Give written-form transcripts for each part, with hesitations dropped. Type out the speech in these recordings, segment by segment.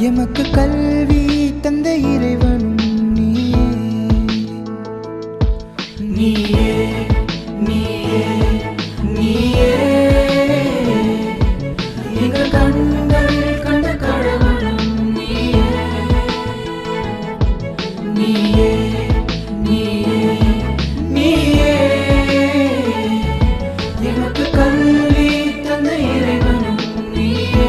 எமக்கு கல்வி தந்த இறைவனும் நீயே நீயே நீயே நீயே எங்கள் கண்கள் கண்ட கடவுளும் நீயே நீயே நீயே நீயே எமக்கு கல்வி தந்த இறைவனும் நீயே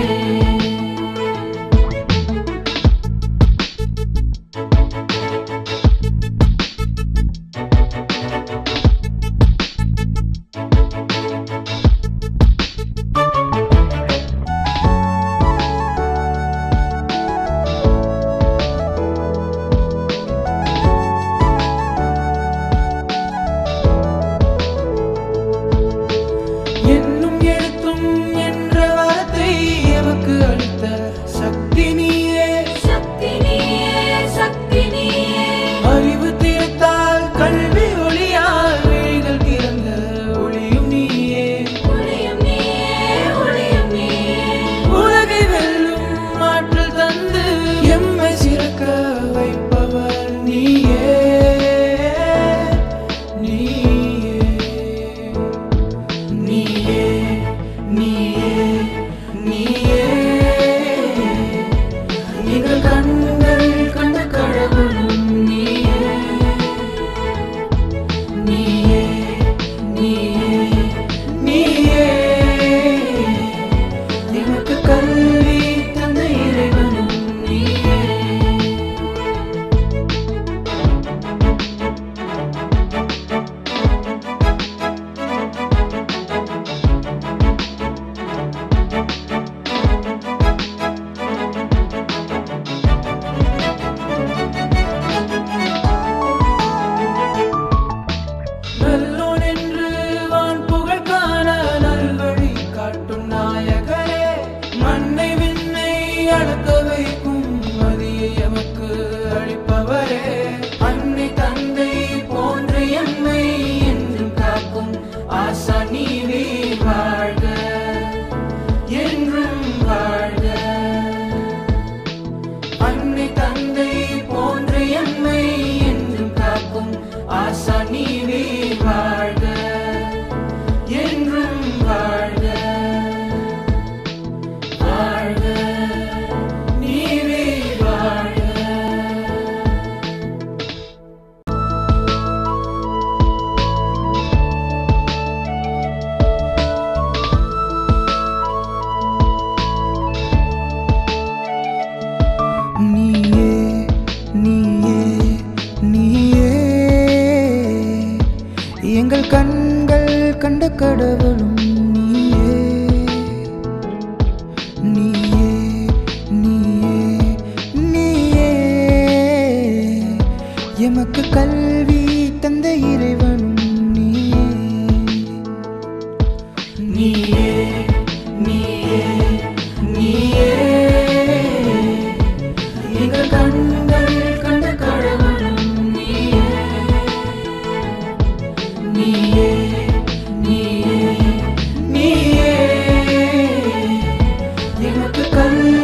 என்னும் எழுத்தும் என்ற வார்த்தை எமக்கு அளித்த சக்தி நீயே சக்தி நீயே சக்தி நீயே அறிவு தீர்த்தால் கல்வி ஒளியால் விழிகள் திறந்த ஒளியும் நீயே ஒளியும் நீயே ஒளியும் நீயே உலகை வெல்லும் ஆற்றல் தந்து எம்மை சிறக்க வைப்பவர் நீயே நீயே நீயே நீயே நீயே எங்கள் கண்கள் கண்ட கடவுளும் நீயே நீயே நீயே நீயே எமக்கு கல்வி தந்த இறைவனும் நீயே நல்லோன் என்று வான் புகழ் காண நல்வழி காட்டும் நாயகரே மண்ணை விண்ணை அளக்க வைக்கும் மதியை எமக்கு அளிப்பவரே அன்னை தந்தை போன்ற எம்மை என்றும் காக்கும் ஆசா நீவே வாழ்க என்றும் வாழ்க அன்னை தந்தை போன்ற எம்மை என்றும் காக்கும் ஆசா நீவே வாழ்க என்றும் வாழ்க வாழ்க நீவே வாழ்க நீயே நீயே நீயே எங்கள் கண்கள் கண்ட கடவுளும் நீயே நீயே நீயே நீயே எமக்கு கல்வி தந்த இறைவனும் நீயே நீயே நீயே நீயே எங்கள் கண்கள் கண்ட கடவுளும் நீயே நீயே நீயே நீயே எமக்கு கல்வி